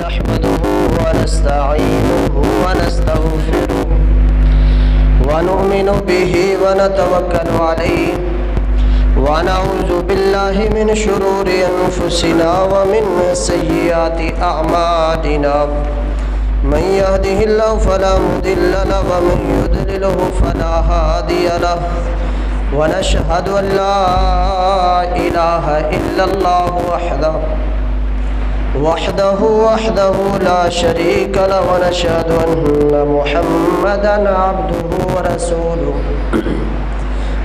نحمده ونستعينه ونستغفره ونؤمن به ونتوكل عليه ونعوذ بالله من شرور أنفسنا ومن سيئات أعمالنا من يهده الله فلا مضل له ومن يضلله فلا هادي له ونشهد أن لا إله إلا الله وحده لا شريك له ونشهد أن محمدا عبده ورسوله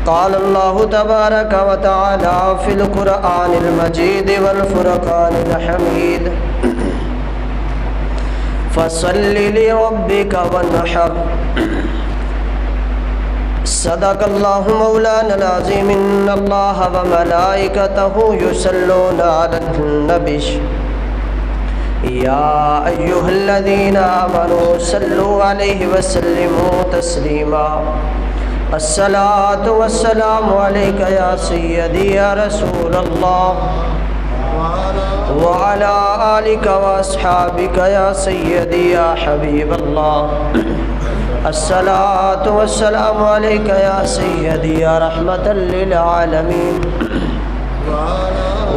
قال الله تبارك وتعالى في القرآن المجيد والفرقان الحميد فصل لربك وانحر صدق الله مولانا العظيم إن الله وملائكته يصلون على النبي يا أيها الذين آمنوا صلوا عليه وسلموا تسليما الصلاة والسلام عليك يا سيدي يا رسول الله وعلى آلك وأصحابك يا سيدي يا حبيب الله الصلاة والسلام عليك يا سيدي يا رحمة للعالمين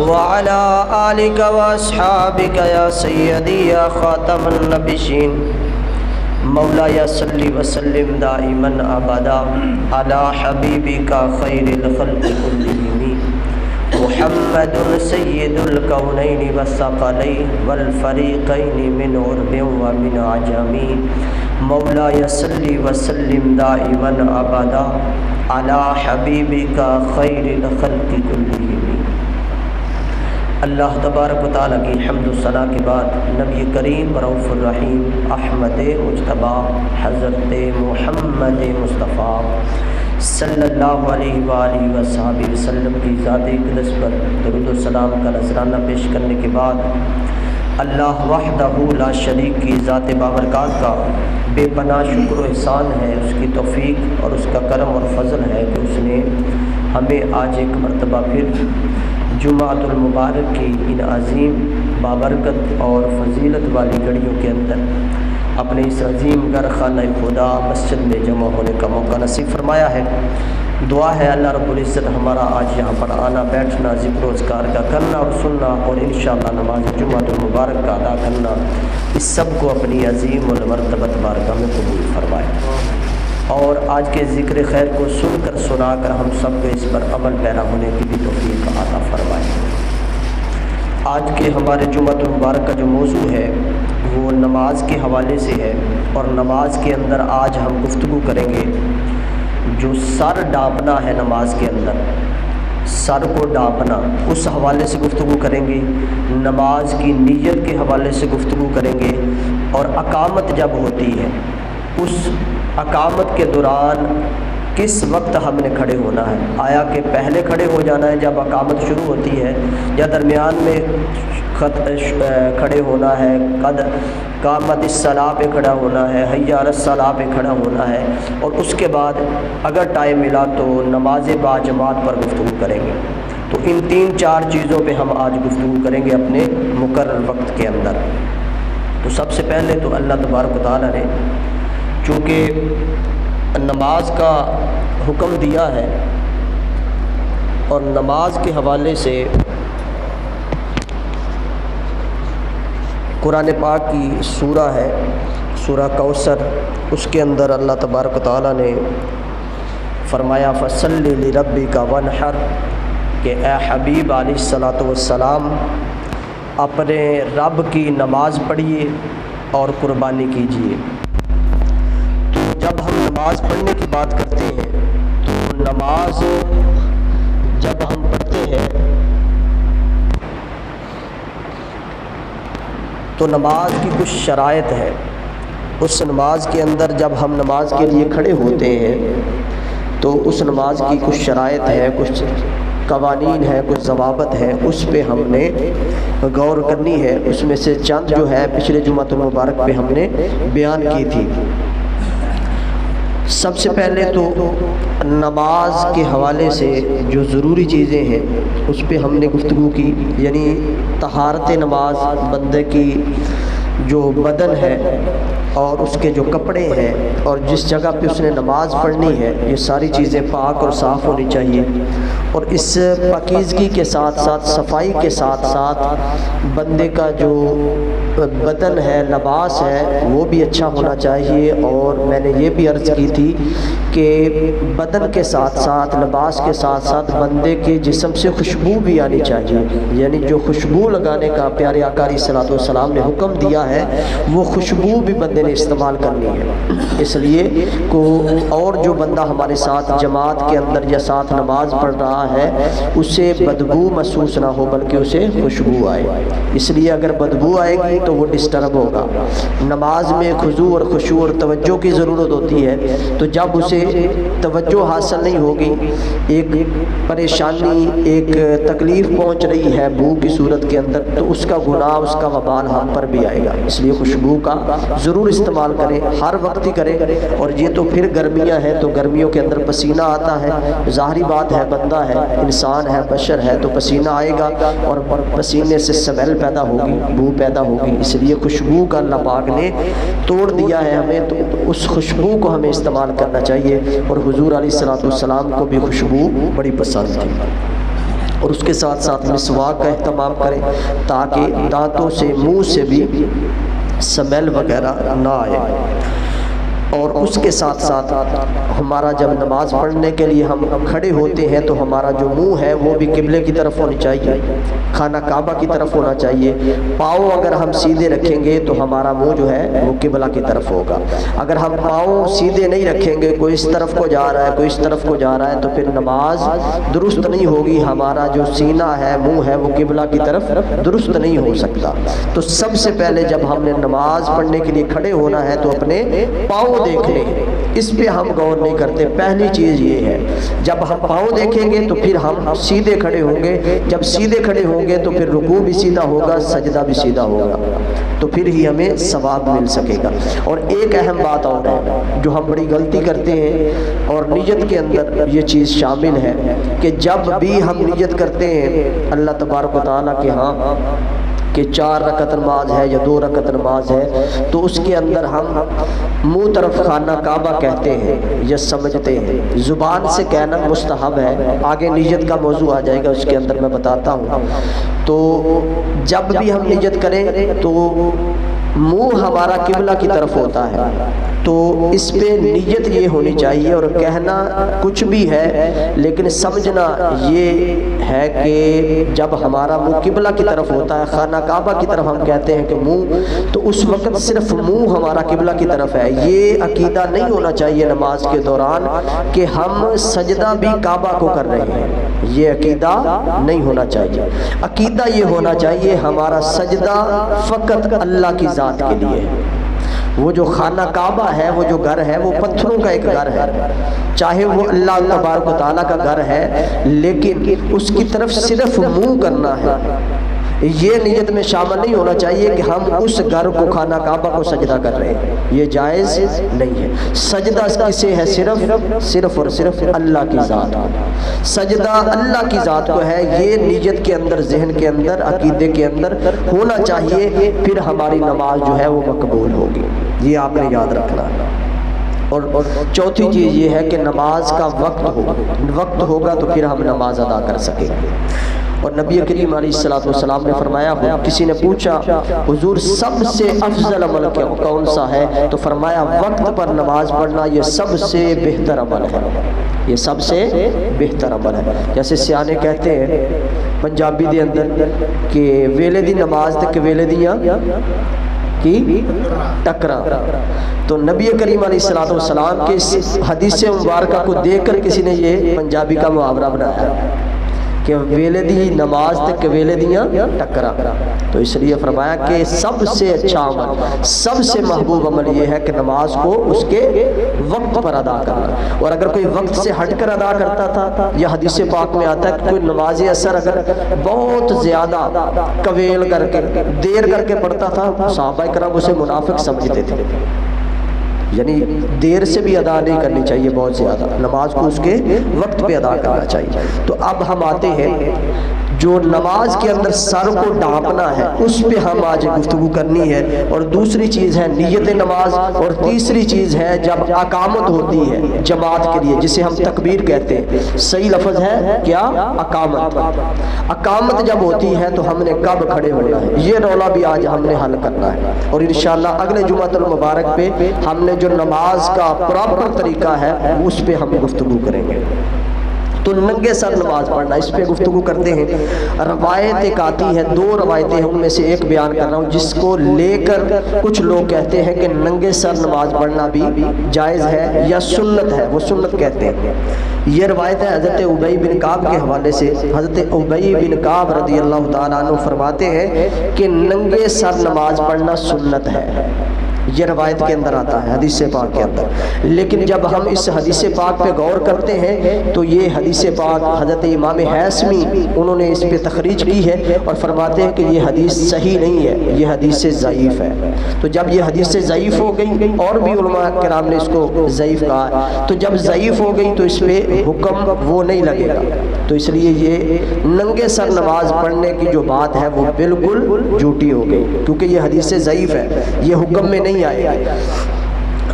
وعلى آلك وأصحابك يا سيدي يا خاتم النبيين مولاي صل وسلم دائما أبدا على حبيبك خير الخلق كلهم محمد سيد الكونين والثقلين والفريقين من عرب ومن عجم مولاي صل وسلم دائما أبدا على حبيبك خير الخلق كلهم۔ اللہ تبارک و تعالیٰ کی حمد و ثنا کے بعد نبی کریم رؤوف الرحیم احمد مجتبیٰ حضرت محمد مصطفیٰ صلی اللہ علیہ وآلہ وصحبہ وسلم کی ذات اقدس پر درود و سلام کا نذرانہ پیش کرنے کے بعد اللہ وحدہ لا شریک کی ذات بابرکات کا بے پناہ شکر و احسان ہے، اس کی توفیق اور اس کا کرم اور فضل ہے کہ اس نے ہمیں آج ایک مرتبہ پھر جمعۃ المبارک کی ان عظیم بابرکت اور فضیلت والی گھڑیوں کے اندر اپنے اس عظیم گھر خانہ خدا مسجد میں جمع ہونے کا موقع نصیب فرمایا ہے۔ دعا ہے اللہ رب العزت ہمارا آج یہاں پر آنا بیٹھنا ذکر و اذکار کا کرنا اور سننا اور انشاءاللہ نماز جمعۃ المبارک کا ادا کرنا اس سب کو اپنی عظیم المرتبت بارگاہ میں قبول فرمائے، اور آج کے ذکر خیر کو سن کر سنا کر ہم سب کو اس پر عمل پیرا ہونے کی بھی توفیق عطا فرمائے۔ آج کے ہمارے جمعۃ المبارک کا جو موضوع ہے وہ نماز کے حوالے سے ہے، اور نماز کے اندر آج ہم گفتگو کریں گے جو سر ڈانپنا ہے نماز کے اندر، سر کو ڈانپنا، اس حوالے سے گفتگو کریں گے، نماز کی نیت کے حوالے سے گفتگو کریں گے، اور اقامت جب ہوتی ہے اس اقامت کے دوران کس وقت ہم نے کھڑے ہونا ہے، آیا کہ پہلے کھڑے ہو جانا ہے جب اقامت شروع ہوتی ہے، یا درمیان میں کھڑے ہونا ہے، قد قامت الصلاۃ پہ کھڑا ہونا ہے، حی علی الصلاۃ پہ کھڑا ہونا ہے، اور اس کے بعد اگر ٹائم ملا تو نماز باجماعت پر گفتگو کریں گے۔ تو ان 3-4 چیزوں پہ ہم آج گفتگو کریں گے اپنے مقرر وقت کے اندر۔ تو سب سے پہلے تو اللہ تبارک و تعالیٰ نے چونکہ نماز کا حکم دیا ہے، اور نماز کے حوالے سے قرآن پاک کی سورہ ہے سورہ کوثر، اس کے اندر اللہ تبارک و تعالیٰ نے فرمایا فصل لربک وانحر، کہ اے حبیب علیہ الصلاۃ والسلام اپنے رب کی نماز پڑھیے اور قربانی کیجیے۔ تو جب ہم نماز پڑھنے کی بات کرتے ہیں تو نماز جب ہم پڑھتے ہیں تو نماز کی کچھ شرائط ہے، اس نماز کے اندر جب ہم نماز کے لیے کھڑے ہوتے ہیں تو اس نماز کی کچھ شرائط ہے، کچھ قوانین ہے، کچھ ضوابط ہے، اس پہ ہم نے غور کرنی ہے۔ اس میں سے چند جو ہے پچھلے جمعۃ المبارک پہ ہم نے بیان کی تھی۔ سب سے پہلے تو نماز کے حوالے سے جو ضروری چیزیں ہیں اس پہ ہم نے گفتگو کی، یعنی طہارت نماز بندے کی جو بدن ہے اور اس کے جو کپڑے ہیں اور جس جگہ پہ اس نے نماز پڑھنی ہے، یہ ساری چیزیں پاک اور صاف ہونی چاہیے۔ اور اس پاکیزگی کے ساتھ ساتھ، صفائی کے ساتھ ساتھ بندے کا جو بدن ہے، لباس ہے، وہ بھی اچھا ہونا چاہیے۔ اور میں نے یہ بھی عرض کی تھی کہ بدن کے ساتھ ساتھ، لباس کے ساتھ ساتھ بندے کے جسم سے خوشبو بھی آنی چاہیے، یعنی جو خوشبو لگانے کا پیارے آقا علیہ الصلوۃ والسلام نے حکم دیا ہے، وہ خوشبو بھی بندے نے استعمال کرنی ہے۔ اس لیے اور جو بندہ ہمارے ساتھ جماعت کے اندر یا ساتھ نماز پڑھ رہا ہے، اسے بدبو محسوس نہ ہو بلکہ اسے خوشبو آئے۔ اس لیے اگر بدبو آئے گی تو وہ ڈسٹرب ہوگا۔ نماز میں خضوع اور خشوع اور توجہ کی ضرورت ہوتی ہے، تو جب اسے توجہ حاصل نہیں ہوگی، ایک پریشانی، ایک تکلیف پہنچ رہی ہے بو کی صورت کے اندر، تو اس کا گناہ، اس کا وبال ہم پر بھی آئے گا۔ اس لیے خوشبو کا ضرور استعمال کریں، ہر وقت ہی کریں۔ اور یہ تو پھر گرمیاں ہیں تو گرمیوں کے اندر پسینہ آتا ہے، ظاہری بات ہے، بندہ ہے، انسان ہے، بشر ہے، تو پسینہ آئے گا اور پسینے سے سمیل پیدا ہوگی، بو پیدا ہوگی۔ اس لیے خوشبو کا اللہ پاک نے توڑ دیا ہے ہمیں، تو اس خوشبو کو ہمیں استعمال کرنا چاہیے۔ اور حضور علیہ الصلوۃ والسلام کو بھی خوشبو بڑی پسند تھی۔ اور اس کے ساتھ ساتھ مسواک کا اہتمام کریں تاکہ دانتوں سے، منہ سے بھی سمیل وغیرہ نہ آئے۔ اور اس کے ساتھ ساتھ ہمارا جب نماز پڑھنے کے لیے ہم کھڑے ہوتے ہیں تو ہمارا جو منہ ہے وہ بھی قبلے کی طرف ہونی چاہیے، خانہ کعبہ کی طرف ہونا چاہیے۔ پاؤں اگر ہم سیدھے رکھیں گے تو ہمارا منہ جو ہے وہ قبلہ کی طرف ہوگا۔ اگر ہم پاؤں سیدھے نہیں رکھیں گے، کوئی اس طرف کو جا رہا ہے، کوئی اس طرف کو جا رہا ہے، تو پھر نماز درست نہیں ہوگی۔ ہمارا جو سینہ ہے، منہ ہے، وہ قبلہ کی طرف درست نہیں ہو سکتا۔ تو سب سے پہلے جب ہم نے نماز پڑھنے کے لیے کھڑے ہونا ہے تو اپنے پاؤں دیکھ لیں، اس پہ ہم غور نہیں کرتے۔ پہلی چیز یہ ہے، جب ہم پاؤں دیکھیں گے تو پھر ہم سیدھے کھڑے ہوں گے، جب سیدھے کھڑے ہوں گے تو پھر رکوع بھی سیدھا ہوگا، سجدہ بھی سیدھا ہوگا، تو پھر ہی ہمیں ثواب مل سکے گا۔ اور ایک اہم بات اور ہے جو ہم بڑی غلطی کرتے ہیں، اور نیت کے اندر یہ چیز شامل ہے کہ جب بھی ہم نیت کرتے ہیں اللہ تبارک و تعالیٰ کے ہاں کہ 4 رکعت نماز ہے یا 2 رکعت نماز ہے، تو اس کے اندر ہم منہ طرف خانہ کعبہ کہتے ہیں یا سمجھتے ہیں۔ زبان سے کہنا مستحب ہے، آگے نیت کا موضوع آ جائے گا، اس کے اندر میں بتاتا ہوں۔ تو جب بھی ہم نیت کریں تو منہ ہمارا قبلہ کی طرف ہوتا ہے، تو اس پہ نیت یہ ہونی چاہیے، اور کہنا کچھ بھی ہے لیکن سمجھنا یہ ہے کہ جب ہمارا منہ قبلہ کی طرف ہوتا ہے، خانہ کعبہ کی طرف ہم کہتے ہیں کہ منہ، تو اس وقت صرف منہ ہمارا قبلہ کی طرف ہے۔ یہ عقیدہ نہیں ہونا چاہیے نماز کے دوران کہ ہم سجدہ بھی کعبہ کو کر رہے ہیں، یہ عقیدہ نہیں ہونا چاہیے۔ عقیدہ یہ ہونا چاہیے ہمارا سجدہ فقط اللہ کی ذات کے لیے۔ وہ جو خانہ کعبہ ہے، وہ جو گھر ہے، وہ پتھروں کا ایک گھر ہے، چاہے وہ اللہ تبارک و تعالیٰ کا گھر ہے، لیکن اس کی طرف صرف منہ کرنا ہے۔ یہ نیت میں شامل نہیں ہونا چاہیے کہ ہم اس گھر کو، خانہ کعبہ کو سجدہ کر رہے ہیں، یہ جائز نہیں ہے۔ سجدہ کسے ہے؟ صرف اور صرف اللہ کی ذات کو، سجدہ اللہ کی ذات کو ہے۔ یہ نیت کے اندر، ذہن کے اندر، عقیدے کے اندر ہونا چاہیے، پھر ہماری نماز جو ہے وہ مقبول ہوگی، یہ آپ نے یاد رکھنا ہے۔ اور چوتھی چیز یہ ہے کہ نماز کا وقت ہوگا تو پھر ہم نماز ادا کر سکیں گے۔ اور نبی کریم علیہ الصلوۃ والسلام نے فرمایا، کسی نے پوچھا حضور سب سے افضل عمل کون سا ہے؟ تو فرمایا وقت پر نماز پڑھنا یہ سب سے بہتر عمل ہے، یہ سب سے بہتر عمل ہے۔ جیسے سیانے کہتے ہیں پنجابی دے اندر کہ ویلے دی نماز تے ویلے دیاں کی ٹکرا، تو نبی کریم علیہ الصلوۃ والسلام کے اس حدیث مبارکہ کو دیکھ کر کسی نے یہ پنجابی کا محاورہ بنایا کہ ویلے دی نماز تے ویلے دیاں ٹکرا۔ تو اس لیے فرمایا کہ سب سے اچھا عمل، سب سے محبوب عمل یہ ہے کہ نماز کو اس کے وقت پر ادا کرنا۔ اور اگر کوئی وقت سے ہٹ کر ادا کرتا تھا، یہ حدیث پاک میں آتا ہے کہ کوئی نماز اثر اگر بہت زیادہ قویل کر کے، دیر کر کے پڑھتا تھا، صحابہ کرام اسے منافق سمجھتے تھے، یعنی دیر سے بھی ادا نہیں کرنی چاہیے بہت زیادہ، نماز کو اس کے وقت پہ ادا کرنا چاہیے۔ تو اب ہم آتے ہیں جو نماز کے اندر سر کو ڈھانپنا ہے اس پہ ہم آج گفتگو کرنی ہے، اور دوسری چیز ہے نیت نماز، اور تیسری چیز ہے جب اقامت ہوتی ہے جماعت کے لیے جسے ہم تکبیر کہتے ہیں، صحیح لفظ ہے کیا؟ اقامت۔ اقامت جب ہوتی ہے تو ہم نے کب کھڑے ہونا ہے، یہ رولا بھی آج ہم نے حل کرنا ہے، اور انشاءاللہ اگلے جمعۃ المبارک پہ ہم نے جو نماز کا پراپر طریقہ ہے اس پہ ہم گفتگو کریں گے۔ تو ننگے سر نماز پڑھنا، اس پہ گفتگو کرتے ہیں۔ روایت ایک آتی ہے، دو روایتیں ہیں، ان میں سے ایک بیان کر رہا ہوں جس کو لے کر کچھ لوگ کہتے ہیں کہ ننگے سر نماز پڑھنا بھی جائز ہے یا سنت ہے، وہ سنت کہتے ہیں۔ یہ روایت ہے حضرت ابی بن کعب کے حوالے سے۔ حضرت ابی بن کعب رضی اللہ تعالیٰ عنہ فرماتے ہیں کہ ننگے سر نماز پڑھنا سنت ہے، یہ روایت کے اندر آتا ہے حدیث پاک کے اندر۔ لیکن جب ہم اس حدیث پاک پہ غور کرتے ہیں تو یہ حدیث پاک حضرت امام حیثمی انہوں نے اس پہ تخریج کی ہے اور فرماتے ہیں کہ یہ حدیث صحیح نہیں ہے، یہ حدیث ضعیف ہے۔ تو جب یہ حدیث ضعیف ہو گئی، اور بھی علماء کرام نے اس کو ضعیف کہا، تو جب ضعیف ہو گئی تو اس پہ حکم وہ نہیں لگے گا، تو اس لیے یہ ننگے سر نماز پڑھنے کی جو بات ہے وہ بالکل جھوٹی ہو گئی، کیونکہ یہ حدیث ضعیف ہے، یہ حکم میں نہیں آئے گا۔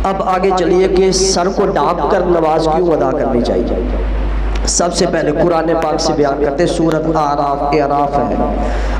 اب آگے چلیے کہ سر کو ڈھانپ کر نماز کیوں ادا کرنی چاہیے۔ سب سے پہلے قرآن پاک سے بیان کرتے، سورۃ اعراف ہے،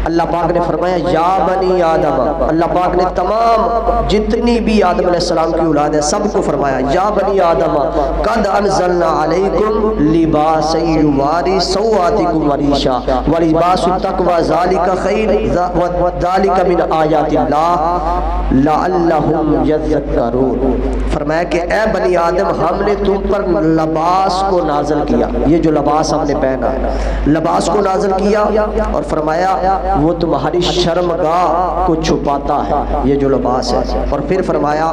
اللہ پاک نے فرمایا یا بنی آدم، اللہ پاک نے تمام جتنی بھی آدم علیہ السلام کی اولاد ہے سب کو فرمایا یا بنی آدم قد انزلنا علیکم لباسا یواری سوآتکم وریشا ولباس التقوی ذالک خیر وذالک من آیات اللہ لعلہم یذکرون۔ فرمایا کہ اے بنی آدم ہم نے تم پر لباس کو نازل کیا، یہ جو لباس ہم نے پہنا ہے لباس کو نازل کیا، اور فرمایا وہ تمہاری شرمگاہ کو چھپاتا ہے، یہ جو لباس ہے، اور پھر فرمایا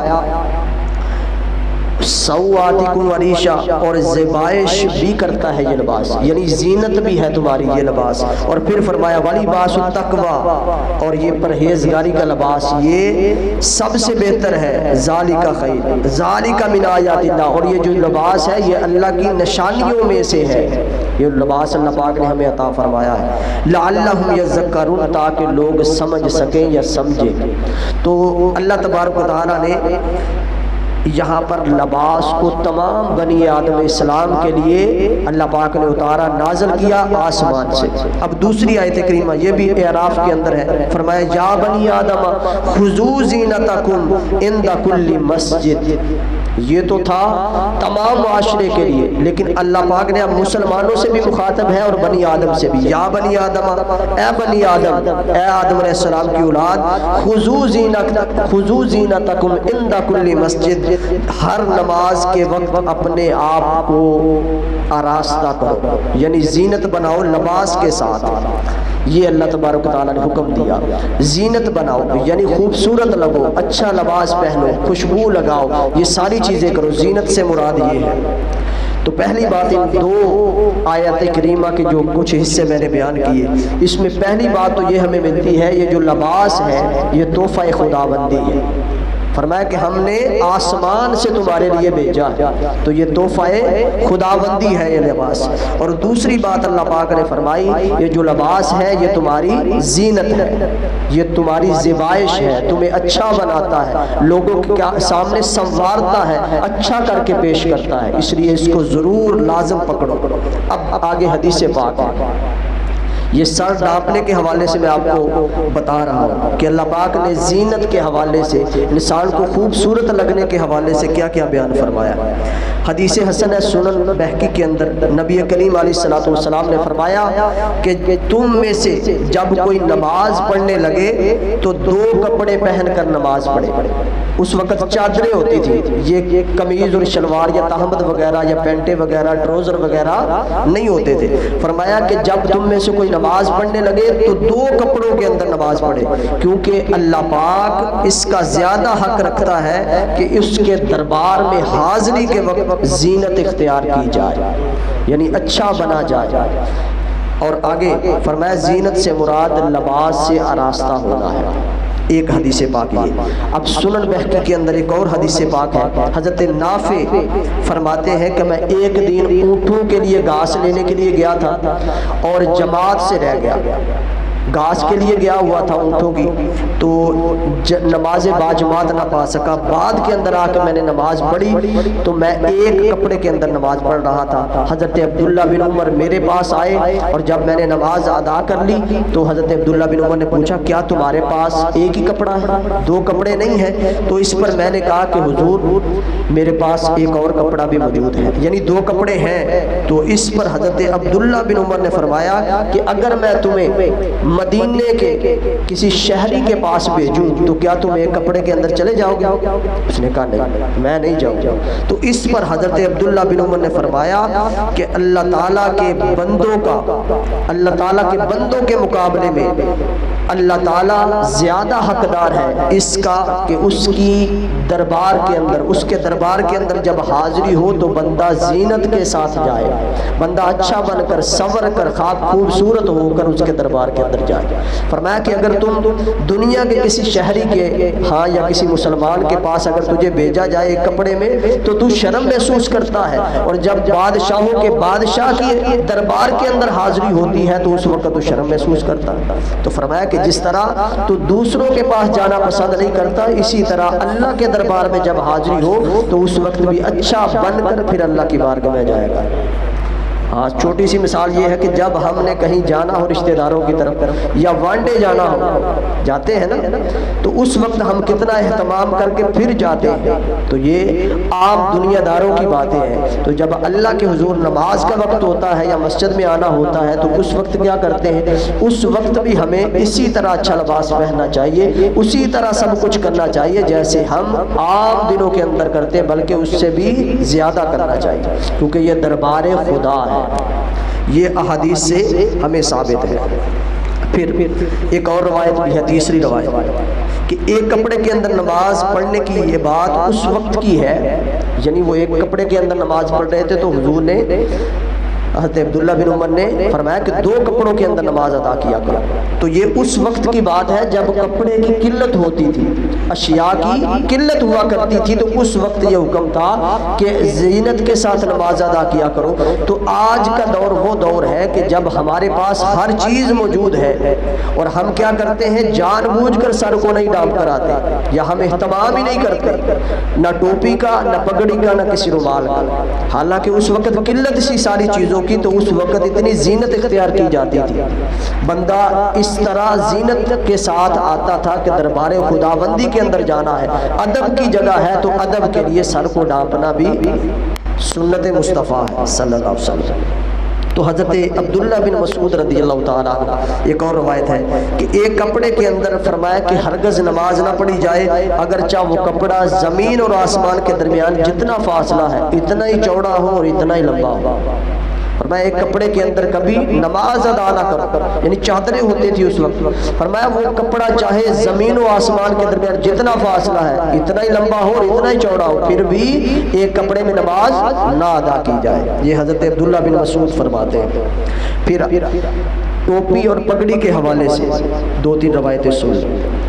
سوآتکم وریشا، اور زیبائش بھی کرتا ہے یہ لباس، یعنی زینت بھی ہے تمہاری یہ لباس، اور پھر فرمایا ولباس التقوی، اور یہ پرہیزگاری کا لباس یہ سب سے بہتر ہے، ذالک خیر ذالک من آیات اللہ، اور یہ جو لباس ہے یہ اللہ کی نشانیوں میں سے ہے، یہ لباس اللہ پاک نے ہمیں عطا فرمایا ہے، لعلہم یذکرون، تاکہ لوگ سمجھ سکیں یا سمجھیں۔ تو اللہ تبارک و تعالیٰ نے یہاں پر لباس کو تمام بنی آدم علیہ السلام کے لیے اللہ پاک نے اتارا، نازل کیا آسمان سے۔ اب دوسری آیت کریمہ یہ بھی اعراف کے اندر ہے، فرمایا یا بنی آدم خذوا زینتکم عند کل مسجد، یہ تو تھا تمام معاشرے کے لیے، لیکن اللہ پاک نے اب مسلمانوں سے بھی مخاطب ہے اور بنی آدم سے بھی، یا بنی آدم، اے بنی آدم، اے آدم علیہ السلام کی اولاد، خذوا زینتکم عند کل مسجد، ہر نماز کے وقت اپنے آپ کو آراستہ کرو، یعنی زینت بناؤ لباس کے ساتھ، یہ اللہ تبارک و تعالیٰ نے حکم دیا، زینت بناؤ یعنی خوبصورت لگو، اچھا لباس پہنو، خوشبو لگاؤ، یہ ساری چیزیں کرو، زینت سے مراد یہ ہے۔ تو پہلی بات ان دو آیات کریمہ کے جو کچھ حصے میں نے بیان کیے، اس میں پہلی بات تو یہ ہمیں ملتی ہے، یہ جو لباس ہے یہ تحفہ خداوندی ہے، فرمایا کہ ہم نے آسمان سے تمہارے لیے بھیجا ہے، تو یہ تحفہ خداوندی ہے یہ لباس۔ اور دوسری بات اللہ پاک نے فرمائی یہ جو لباس ہے یہ تمہاری زینت ہے، یہ تمہاری زیبائش ہے، تمہیں اچھا بناتا ہے، لوگوں کے سامنے سنوارتا ہے، اچھا کر کے پیش کرتا ہے، اس لیے اس کو ضرور لازم پکڑو۔ اب آگے حدیث پاک ہے، یہ سر ڈھانپنے کے حوالے سے میں آپ کو بتا رہا ہوں کہ اللہ پاک نے زینت کے حوالے سے، انسان کو خوبصورت لگنے کے حوالے سے کیا کیا بیان فرمایا۔ حدیث حسن ہے سنن بہقی کے اندر، نبی کریم علیہ السلام نے فرمایا کہ تم میں سے جب کوئی نماز پڑھنے لگے تو دو کپڑے پہن کر نماز پڑھے۔ اس وقت چادریں ہوتی تھی، یہ قمیض اور شلوار یا تہمد وغیرہ یا پینٹیں وغیرہ ٹروزر وغیرہ نہیں ہوتے تھے۔ فرمایا کہ جب تم میں سے کوئی نماز پڑھنے لگے تو دو کپڑوں کے اندر نماز پڑھے، کیونکہ اللہ پاک اس کا زیادہ حق رکھتا ہے کہ اس کے دربار میں حاضری کے وقت زینت اختیار کی جائے، یعنی اچھا بنا جائے۔ اور آگے فرمایا زینت سے مراد لباس سے آراستہ ہونا ہے، ایک حدیث پاک یہ۔ اب سنن بہقی کے اندر ایک اور حدیث پاک ہے، حضرت نافع فرماتے ہیں کہ میں ایک دن اونٹوں کے لیے گھاس لینے کے لیے گیا تھا اور جماعت سے رہ گیا، گھاس کے لیے گیا ہوا تھا اونٹوں کی، تو نماز باجماعت نہ پا سکا۔ بعد کے اندر آ کے میں نے نماز پڑھی تو میں ایک کپڑے کے اندر نماز پڑھ رہا تھا۔ حضرت عبداللہ بن عمر میرے پاس آئے اور جب میں نے نماز ادا کر لی تو حضرت عبداللہ بن عمر نے پوچھا کیا تمہارے پاس ایک ہی کپڑا ہے، دو کپڑے نہیں ہیں؟ تو اس پر میں نے کہا کہ حضور میرے پاس ایک اور کپڑا بھی موجود ہے، یعنی دو کپڑے ہیں۔ تو اس پر حضرت عبداللہ بن عمر نے فرمایا کہ اگر میں تمہیں مدینے کے کسی شہری کے پاس بھیجوں تو کیا تم ایک کپڑے کے اندر چلے جاؤ گے؟ اس نے کہا نہیں، میں نہیں جاؤں گا۔ تو اس پر حضرت عبداللہ بن عمر نے فرمایا کہ اللہ تعالیٰ کے بندوں کے مقابلے میں اللہ تعالیٰ زیادہ حقدار ہے اس کا کہ اس کے دربار کے اندر جب حاضری ہو تو بندہ زینت کے ساتھ جائے، بندہ اچھا بن کر سنور کر خوبصورت ہو کر اس کے دربار کے اندر جائے۔ فرمایا کہ اگر تم دنیا کے کسی شہری کے یا کسی مسلمان کے پاس اگر تجھے بھیجا جائے ایک کپڑے میں تو تو شرم محسوس کرتا ہے، اور جب بادشاہوں کے بادشاہ کی دربار کے اندر حاضری ہوتی ہے تو اس وقت تو شرم محسوس کرتا ہے۔ تو فرمایا کہ جس طرح تو دوسروں کے پاس جانا پسند نہیں کرتا، اسی طرح اللہ کے دربار میں جب حاضری ہو تو اس وقت بھی اچھا بن کر پھر اللہ کی بارگاہ میں جائے گا۔ ہاں چھوٹی سی مثال یہ ہے کہ جب ہم نے کہیں جانا ہو رشتہ داروں کی طرف یا وان ڈے جانا ہو، جاتے ہیں نا، تو اس وقت ہم کتنا اہتمام کر کے پھر جاتے ہیں۔ تو یہ عام دنیا داروں کی باتیں ہیں۔ تو جب اللہ کے حضور نماز کا وقت ہوتا ہے یا مسجد میں آنا ہوتا ہے تو اس وقت کیا کرتے ہیں؟ اس وقت بھی ہمیں اسی طرح اچھا لباس پہننا چاہیے، اسی طرح سب کچھ کرنا چاہیے جیسے ہم عام دنوں کے اندر کرتے ہیں، بلکہ اس سے بھی زیادہ کرنا چاہیے، کیونکہ یہ دربار خدا ہے۔ یہ احادیث سے ہمیں ثابت ہے۔ پھر ایک اور روایت بھی ہے، تیسری روایت، کہ ایک کپڑے کے اندر نماز پڑھنے کی یہ بات اس وقت کی ہے، یعنی وہ ایک کپڑے کے اندر نماز پڑھ رہے تھے تو حضور نے حضرت عبداللہ بن عمر نے فرمایا کہ دو کپڑوں کے اندر نماز ادا کیا کرو۔ تو یہ اس وقت کی بات ہے جب کپڑے کی قلت ہوتی تھی، اشیاء کی قلت ہوا کرتی تھی، تو اس وقت یہ حکم تھا کہ زینت کے ساتھ نماز ادا کیا کرو۔ تو آج کا دور وہ دور ہے کہ جب ہمارے پاس ہر چیز موجود ہے اور ہم کیا کرتے ہیں، جان بوجھ کر سر کو نہیں ڈانپ کر آتے، یا ہم اہتمام ہی نہیں کرتے، نہ ٹوپی کا، نہ پگڑی کا، نہ کسی رومال کا، حالانکہ اس وقت قلت سی ساری چیزوں کی، تو اس وقت اتنی زینت اختیار کی جاتی تھی۔ بندہ اس طرح زینت کے ساتھ آتا تھا کہ دربار خداوندی کے اندر جانا ہے، ادب کی جگہ ہے تو ادب کے لیے سر کو ڈانپنا بھی سنت مصطفیٰ ہے صلی اللہ علیہ وسلم۔ تو حضرت عبداللہ بن مسعود رضی اللہ تعالیٰ عنہ ایک اور روایت ہے کہ ایک کپڑے کے اندر فرمایا کہ ہرگز نماز نہ پڑھی جائے اگرچہ وہ کپڑا زمین اور آسمان کے درمیان جتنا فاصلہ ہے اتنا ہی چوڑا ہو اور اتنا ہی لمبا ہو۔ فرمایا ایک کپڑے کے اندر کبھی نماز ادا نہ کرو، یعنی چادریں ہوتی تھی اس وقت، فرمایا وہ کپڑا چاہے زمین و آسمان کے درمیان جتنا فاصلہ ہے اتنا ہی لمبا ہو اور اتنا ہی چوڑا ہو، پھر بھی ایک کپڑے میں نماز نہ ادا کی جائے۔ یہ حضرت عبداللہ بن مسعود فرماتے ہیں۔ پھر ٹوپی اور پگڑی کے حوالے سے دو تین روایتیں سن۔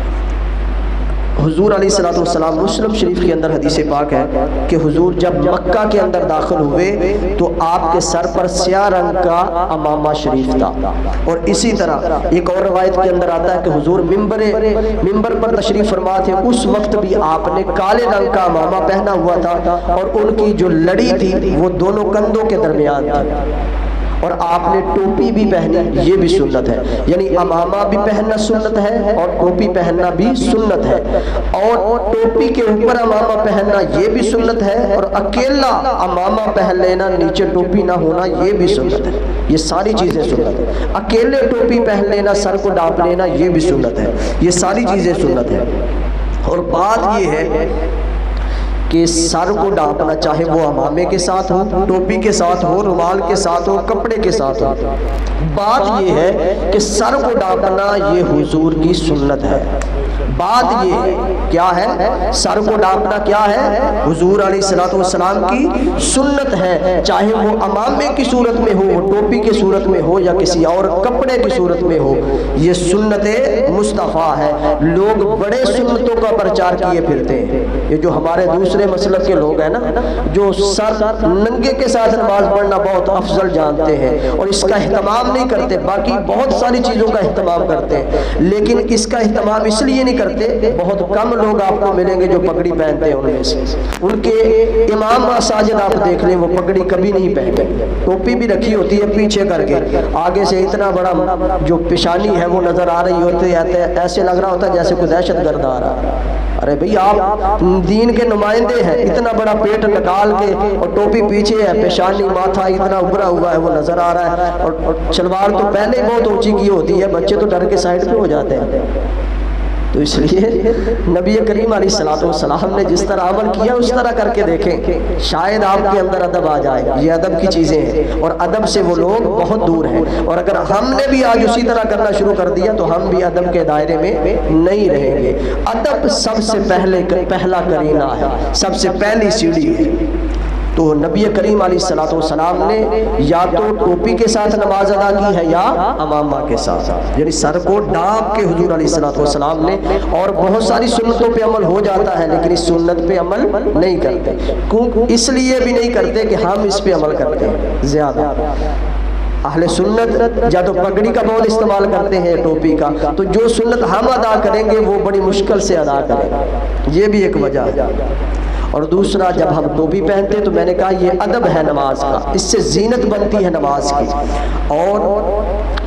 حضور علیہ السلام مسلم شریف کے اندر حدیث پاک ہے کہ حضور جب مکہ کے اندر داخل ہوئے تو آپ کے سر پر سیاہ رنگ کا امامہ شریف تھا، اور اسی طرح ایک اور روایت کے اندر آتا ہے کہ حضور ممبر پر تشریف فرما تھے، اس وقت بھی آپ نے کالے رنگ کا امامہ پہنا ہوا تھا، اور ان کی جو لڑی تھی وہ دونوں کندھوں کے درمیان تھی، اور آپ نے ٹوپی بھی پہنی، یہ بھی سنت ہے، یعنی امامہ بھی پہننا سنت ہے اور ٹوپی پہننا بھی سنت ہے، اور ٹوپی کے اوپر امامہ پہننا یہ بھی سنت ہے، اور اکیلا امامہ پہن لینا نیچے ٹوپی نہ ہونا یہ بھی سنت ہے۔ یہ ساری چیزیں سنت ہے، اکیلے ٹوپی پہن لینا، سر کو ڈانپ لینا یہ بھی سنت ہے، یہ ساری چیزیں سنت ہے۔ اور بات یہ ہے کہ سر کو ڈھانپنا، چاہے وہ عمامے کے ساتھ ہو، ٹوپی کے ساتھ ہو، رومال کے ساتھ ہو، کپڑے کے ساتھ ہو، بات یہ ہے کہ سر کو ڈھانپنا یہ حضور کی سنت ہے۔ بات یہ کیا ہے؟ سر کو ڈھانپنا کیا ہے؟ حضور علیہ الصلوۃ والسلام کی سنت ہے، چاہے وہ عمامے کی صورت میں ہو، وہ ٹوپی کی صورت میں ہو، یا کسی اور کپڑے کی صورت میں ہو، یہ سنت مصطفیٰ ہے۔ لوگ بڑے سنتوں کا پرچار کیے پھرتے ہیں، یہ جو ہمارے دوسرے مسلک کے لوگ ہیں نا، جو سر ننگے کے ساتھ نماز پڑھنا بہت افضل جانتے ہیں اور اس کا اہتمام نہیں کرتے، باقی بہت ساری چیزوں کا اہتمام کرتے ہیں، لیکن اس کا اہتمام اس لیے نہیں کرتے، بہت کم لوگ آپ کو ملیں گے جو پگڑی پہنتے ہیں۔ ان میں سے ان کے امام مساجد آپ دیکھ لیں، وہ پگڑی کبھی نہیں پہنتے، ٹوپی بھی رکھی ہوتی ہے پیچھے کر کے، آگے سے اتنا بڑا جو پیشانی ہے وہ نظر آ رہی ہوتی ہے، ایسے لگ رہا ہوتا ہے جیسے کوئی دہشت گرد آ رہا ہے۔ ارے بھئی آپ دین کے نمائندے ہیں، اتنا بڑا پیٹ نکال کے اور ٹوپی پیچھے ہے، پیشانی ماتھا اتنا ابھرا ہوا ہے وہ نظر آ رہا ہے، اور شلوار تو پہلے ہی بہت اونچی کی ہوتی ہے، بچے تو ڈر کے سائڈ پہ ہو جاتے ہیں۔ تو اس لیے نبی کریم علیہ الصلوۃ والسلام نے جس طرح عمل کیا اس طرح کر کے دیکھیں، شاید آپ کے اندر ادب آ جائے۔ یہ ادب کی چیزیں ہیں اور ادب سے وہ لوگ بہت دور ہیں، اور اگر ہم نے بھی آج اسی طرح کرنا شروع کر دیا تو ہم بھی ادب کے دائرے میں نہیں رہیں گے۔ ادب سب سے پہلا کرینہ ہے، سب سے پہلی سیڑھی ہے۔ تو نبی کریم علیہ الصلوۃ والسلام نے یا تو ٹوپی کے ساتھ نماز ادا کی ہے یا عمامہ کے ساتھ، یعنی سر کو ڈھانپ کے حضور علیہ الصلوۃ والسلام نے، اور بہت ساری سنتوں پہ عمل ہو جاتا ہے لیکن اس سنت پہ عمل نہیں کرتے، اس لیے بھی نہیں کرتے کہ ہم اس پہ عمل کرتے ہیں زیادہ۔ اہل سنت یا تو پگڑی کا بہت استعمال کرتے ہیں، ٹوپی کا، تو جو سنت ہم ادا کریں گے وہ بڑی مشکل سے ادا کریں گے، یہ بھی ایک وجہ ہے۔ اور دوسرا، جب ہم ٹوپی پہنتے تو میں نے کہا یہ ادب ہے نماز کا، اس سے زینت بنتی ہے نماز کی۔ اور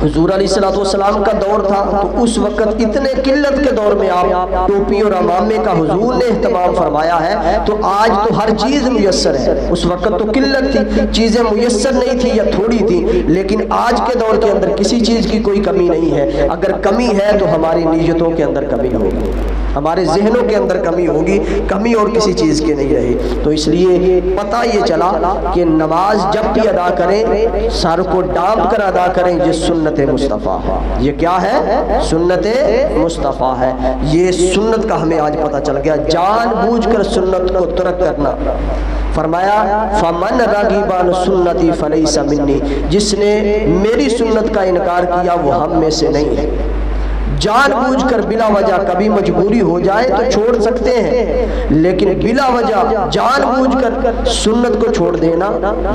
حضور علیہ الصلوۃ والسلام کا دور تھا تو اس وقت اتنے قلت کے دور میں آپ ٹوپی اور عمامے کا حضور نے اہتمام فرمایا ہے، تو آج تو ہر چیز میسر ہے، اس وقت تو قلت تھی، چیزیں میسر نہیں تھی یا تھوڑی تھی، لیکن آج کے دور کے اندر کسی چیز کی کوئی کمی نہیں ہے۔ اگر کمی ہے تو ہماری نیتوں کے اندر کمی ہوگی، ہمارے ذہنوں کے اندر کمی ہوگی، کمی اور کسی چیز کی نہیں رہی۔ تو اس لیے پتہ یہ چلا کہ نماز جب بھی ادا کریں سر کو ڈانپ کر ادا کریں، یہ سنت مصطفیٰ ہے۔ یہ کیا ہے؟ سنت مصطفیٰ ہے۔ یہ سنت کا ہمیں آج پتہ چل گیا، جان بوجھ کر سنت کو ترک کرنا۔ فرمایا فمن راغب عن سنتی فلیس منی، جس نے میری سنت کا انکار کیا وہ ہم میں سے نہیں ہے۔ جان بوجھ کر بلا وجہ کبھی مجبوری ہو جائے تو چھوڑ سکتے ہیں، لیکن بلا وجہ جان بوجھ کر سنت کو چھوڑ دینا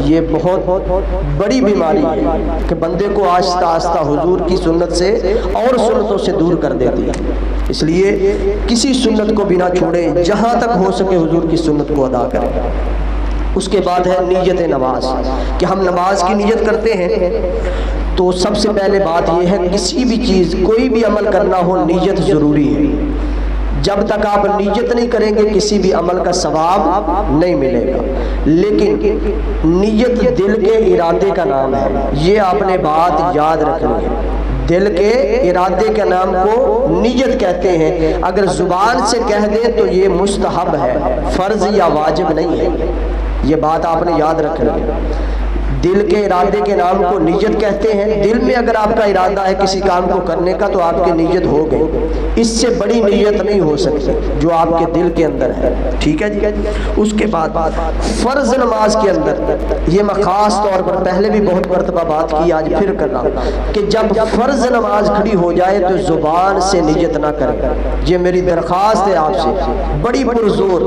یہ بہت بڑی بیماری ہے کہ بندے کو آہستہ آہستہ حضور کی سنت سے اور سنتوں سے دور کر دیتی ہے۔ اس لیے کسی سنت کو بنا چھوڑے، جہاں تک ہو سکے حضور کی سنت کو ادا کریں۔ اس کے بعد ہے نیت نماز، کہ ہم نماز کی نیت کرتے ہیں تو سب سے پہلے بات یہ ہے کسی بھی چیز کوئی بھی عمل کرنا ہو نیت ضروری ہے۔ جب تک آپ نیت نہیں کریں گے کسی بھی عمل کا ثواب نہیں ملے گا، لیکن نیت دل کے ارادے کا نام ہے، یہ آپ نے بات یاد رکھنی ہے۔ دل کے ارادے کے نام کو نیت کہتے ہیں، اگر زبان سے کہہ دیں تو یہ مستحب ہے، فرض یا واجب نہیں ہے، یہ بات آپ نے یاد رکھنی ہے۔ دل کے ارادے کے نام کو نیت کہتے ہیں۔ دل میں اگر آپ کا ارادہ ہے کسی کام کو کرنے کا تو آپ کی نیت ہو گئی، اس سے بڑی نیت نہیں ہو سکتی جو آپ کے دل کے اندر ہے، ٹھیک ہے جی۔ اس کے بعد فرض نماز کے اندر یہ میں خاص طور پر پہلے بھی بہت مرتبہ بات کی، آج پھر کر رہا ہوں کہ جب فرض نماز کھڑی ہو جائے تو زبان سے نیت نہ کریں، یہ میری درخواست ہے آپ سے، بڑی پرزور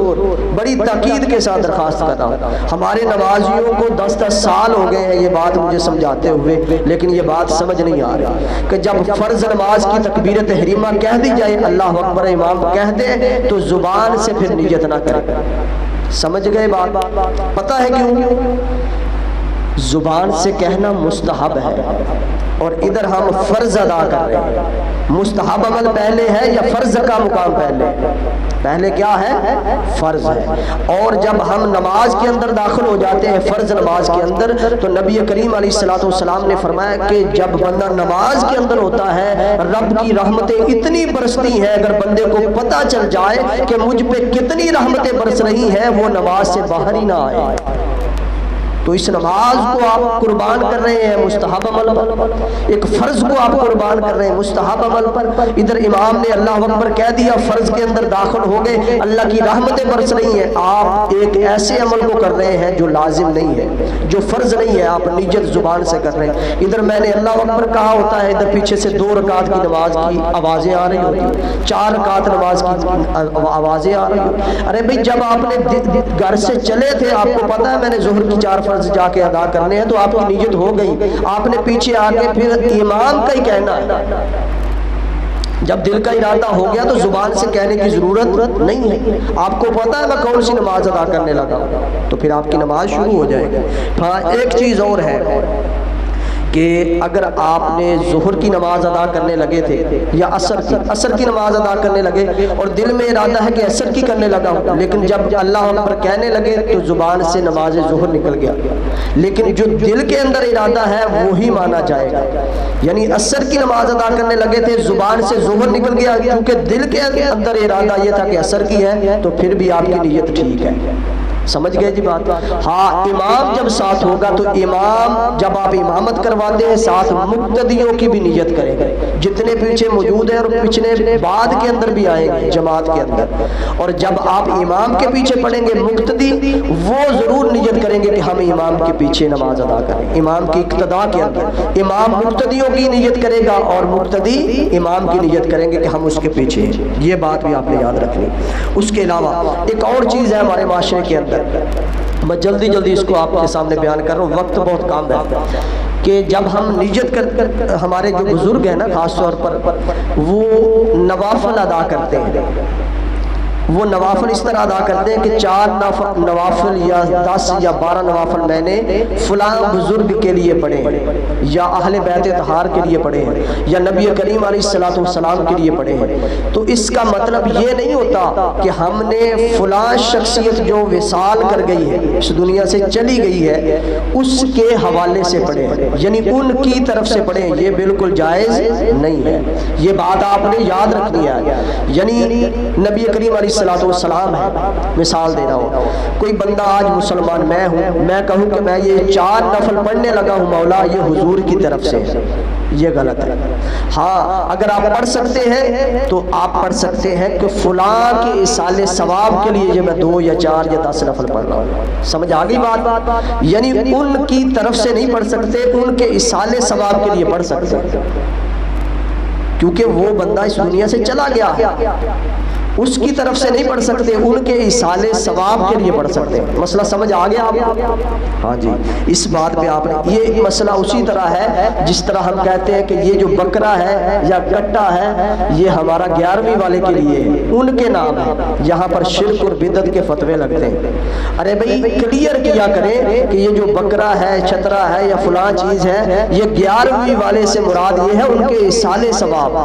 بڑی تاکید کے ساتھ درخواست کر رہا ہوں۔ ہمارے نمازیوں کو 10 سال ہو گئے ہیں یہ بات مجھے سمجھاتے ہوئے، لیکن یہ بات سمجھ نہیں آ رہی کہ جب فرض نماز کی تکبیر تحریمہ کہہ دی جائے، اللہ اکبر امام کہہ دے، تو زبان سے پھر نیت نہ کرے۔ سمجھ گئے بات؟ پتہ ہے کیوں؟ زبان سے کہنا مستحب ہے، اور ادھر ہم فرض ادا کر رہے ہیں۔ مستحب عمل پہلے ہے یا فرض کا مقام پہلے؟ پہلے کیا ہے؟ فرض ہے۔ اور جب ہم نماز کے اندر داخل ہو جاتے ہیں، فرض نماز کے اندر، تو نبی کریم علیہ السلام نے فرمایا کہ جب بندہ نماز کے اندر ہوتا ہے، رب کی رحمتیں اتنی برستی ہیں، اگر بندے کو پتہ چل جائے کہ مجھ پہ کتنی رحمتیں برس رہی ہیں، وہ نماز سے باہر ہی نہ آئے۔ تو اس نماز کو آپ قربان کر رہے ہیں مستحب عمل پر، ایک فرض کو آپ قربان کر رہے ہیں مستحب عمل پر۔ ادھر امام نے اللہ اکبر کہہ دیا، فرض کے اندر داخل ہو گئے، اللہ کی رحمتیں برس رہی ہیں، آپ ایک ایسے عمل کو کر رہے ہیں جو لازم نہیں ہے، جو فرض نہیں ہے، آپ نیت زبان سے کر رہے ہیں۔ ادھر میں نے اللہ اکبر کہا ہوتا ہے، ادھر پیچھے سے 2 رکعت کی نماز کی آوازیں آ رہی ہوتی، 4 رکعت نماز کی آوازیں آ رہی ہوتی۔ ارے بھائی جب آپ نے گھر سے چلے تھے، آپ کو پتا ہے میں نے ظہر کی 4 فرض جا کے ادا کرنے ہیں، تو آپ کی نیت ہو گئی، آپ نے پیچھے آ کے پھر امام کا ہی کہنا ہے۔ جب دل کا ارادہ ہو گیا تو زبان سے کہنے کی ضرورت نہیں ہے، آپ کو پتا ہے میں کون سی نماز ادا کرنے لگا ہوں، تو پھر آپ کی نماز شروع ہو جائے گی۔ ہاں ایک چیز اور ہے کہ اگر آپ نے ظہر کی نماز ادا کرنے لگے تھے یا عصر کی نماز ادا کرنے لگے، اور دل میں ارادہ ہے کہ عصر کی کرنے لگا ہوں، لیکن جب اللہ اکبر کہنے لگے تو زبان سے نماز ظہر نکل گیا، لیکن جو دل کے اندر ارادہ ہے وہی مانا جائے گا۔ یعنی عصر کی نماز ادا کرنے لگے تھے، زبان سے ظہر نکل گیا، کیونکہ دل کے اندر ارادہ یہ تھا کہ عصر کی ہے، تو پھر بھی آپ کی نیت ٹھیک ہے۔ سمجھ گئے جی بات؟ ہاں امام جب ساتھ ہوگا تو امام جب آپ امامت کرواتے ہیں، ساتھ مقتدیوں کی بھی نیت کریں گے، جتنے پیچھے موجود ہیں اور پچھلے بعد کے اندر بھی آئیں گے جماعت کے اندر، اور جب آپ امام کے پیچھے پڑھیں گے مقتدی وہ ضرور نیت کریں گے کہ ہم امام کے پیچھے نماز ادا کریں، امام کی اقتداء کے اندر امام مقتدیوں کی نیت کرے گا اور مقتدی امام کی نیت کریں گے کہ ہم اس کے پیچھے ہیں۔ یہ بات بھی آپ نے یاد رکھنی۔ اس کے علاوہ ایک اور چیز ہے ہمارے معاشرے کے اندر، میں جلدی اس کو آپ کے سامنے بیان کر رہا ہوں، وقت بہت کم ہے، کہ جب ہم نیت کر ہمارے جو بزرگ ہیں نا خاص طور پر وہ نوافل ادا کرتے ہیں، وہ نوافل اس طرح ادا کرتے ہیں کہ 4 نوافل یا 10 یا 12 نوافل میں نے فلاں بزرگ کے لیے پڑھے ہیں، یا اہل بیت طہار کے لیے پڑھے ہیں، یا نبی کریم علیہ السلام کے لیے پڑھے ہیں۔ تو اس کا مطلب یہ نہیں ہوتا کہ ہم نے فلاں شخصیت جو وصال کر گئی ہے، اس دنیا سے چلی گئی ہے، اس کے حوالے سے پڑھے ہیں، یعنی ان کی طرف سے پڑھے ہیں، یہ بالکل جائز نہیں ہے۔ یہ بات آپ نے یاد رکھنی ہے۔ یعنی نبی کریم علیہ السلام ہے، مثال دے رہا ہوں، کوئی بندہ آج مسلمان میں ہوں، میں کہوں کہ میں یہ 4 نفل پڑھنے لگا ہوں مولا یہ حضور کی طرف سے، یہ غلط ہے۔ ہاں اگر آپ پڑھ سکتے ہیں تو آپ پڑھ سکتے ہیں کہ فلاں کے ایصال ثواب کے لیے یہ میں 2 یا 4 یا 10 نفل پڑھ رہا ہوں۔ سمجھ آ گئی بات؟ یعنی ان کی طرف سے نہیں پڑھ سکتے، ان کے ایصال ثواب کے لیے پڑھ سکتے ہیں، کیونکہ وہ بندہ اس دنیا سے چلا گیا ہے، اس کی طرف سے نہیں پڑھ سکتے، ان کے ایصال ثواب کے لیے پڑھ سکتے ہیں۔ مسئلہ سمجھ آ گیا آپ؟ ہاں جی، اس بات پہ آپ نے یہ مسئلہ اسی طرح ہے جس طرح ہم کہتے ہیں کہ یہ جو بکرا ہے یا کٹا ہے یہ ہمارا 11ویں والے کے لیے ہے، ان کے نام ہے، یہاں پر شرک اور بدعت کے فتوے لگتے ہیں۔ ارے بھائی کلیئر کیا کریں کہ یہ جو بکرا ہے، چھترا ہے یا فلاں چیز ہے، یہ 11ویں والے سے مراد یہ ہے ان کے ایصال ثواب۔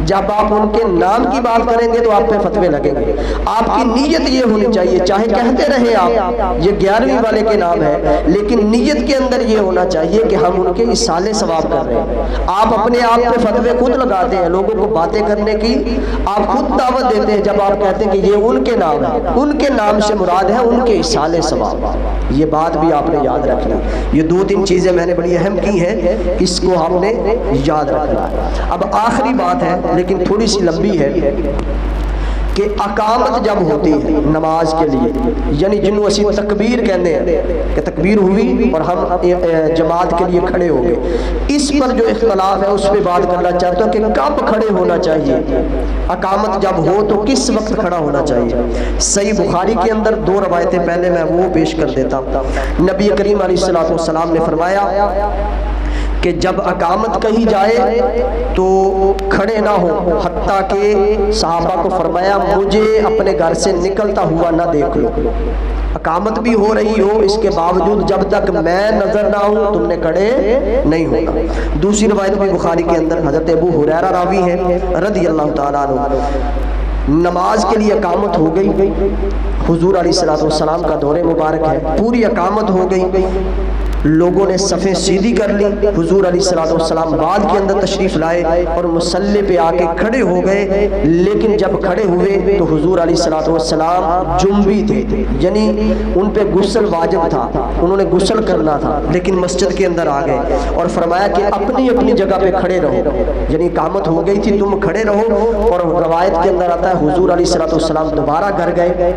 جب آپ ان کے نام کی بات کریں گے تو آپ پہ فتوے لگیں گے۔ آپ کی نیت یہ ہونی چاہیے، چاہے کہتے رہے آپ یہ 11ویں والے کے نام ہے، لیکن نیت کے اندر یہ ہونا چاہیے کہ ہم ان کے ایصال ثواب کر رہے ہیں۔ آپ اپنے آپ پہ فتوے خود لگاتے ہیں، لوگوں کو باتیں کرنے کی آپ خود دعوت دیتے ہیں جب آپ کہتے ہیں کہ یہ ان کے نام ہے، ان کے نام سے مراد ہے ان کے ایصال ثواب۔ یہ بات بھی آپ نے یاد رکھنا۔ یہ 2-3 چیزیں میں نے بڑی اہم کی ہیں، اس کو ہم نے یاد رکھنا ہے۔ اب آخری بات ہے لیکن تھوڑی سی لمبی ہے کہ اقامت جب ہوتی ہے نماز کے لیے، یعنی جنہوں اسی تکبیر کہنے ہیں کہ تکبیر ہوئی اور ہم جماعت کے لیے کھڑے ہو گئے، اس پر جو اختلاف ہے اس پہ بات کرنا چاہتا ہوں کہ کب کھڑے ہونا چاہیے، اقامت جب ہو تو کس وقت کھڑا ہونا چاہیے۔ صحیح بخاری کے اندر 2 روایتیں پہلے میں وہ پیش کر دیتا ہوں۔ نبی کریم علیہ السلام نے فرمایا کہ جب اقامت کہی جائے تو کھڑے نہ ہو، حتیٰ کہ صحابہ کو فرمایا مجھے اپنے گھر سے نکلتا ہوا نہ دیکھ لو، اقامت بھی ہو رہی ہو اس کے باوجود جب تک میں نظر نہ ہوں تم نے کھڑے نہیں ہونا۔ دوسری روایت بھی بخاری کے اندر حضرت ابو ہریرہ راوی ہے رضی اللہ تعالیٰ عنہ، نماز کے لیے اقامت ہو گئی، حضور علیہ السلام کا دور مبارک ہے، پوری اقامت ہو گئی، لوگوں نے صفیں سیدھی کر لی، حضور علیہ السلام بعد کے اندر تشریف لائے اور مصلی پہ آ کے کھڑے ہو گئے، لیکن جب کھڑے ہوئے تو حضور علیہ السلام جنبی تھے، یعنی ان پہ غسل واجب تھا، انہوں نے غسل کرنا تھا، لیکن مسجد کے اندر آ گئے اور فرمایا کہ اپنی اپنی جگہ پہ کھڑے رہو، یعنی اقامت ہو گئی تھی تم کھڑے رہو۔ اور روایت کے اندر آتا ہے حضور علیہ السلام دوبارہ گھر گئے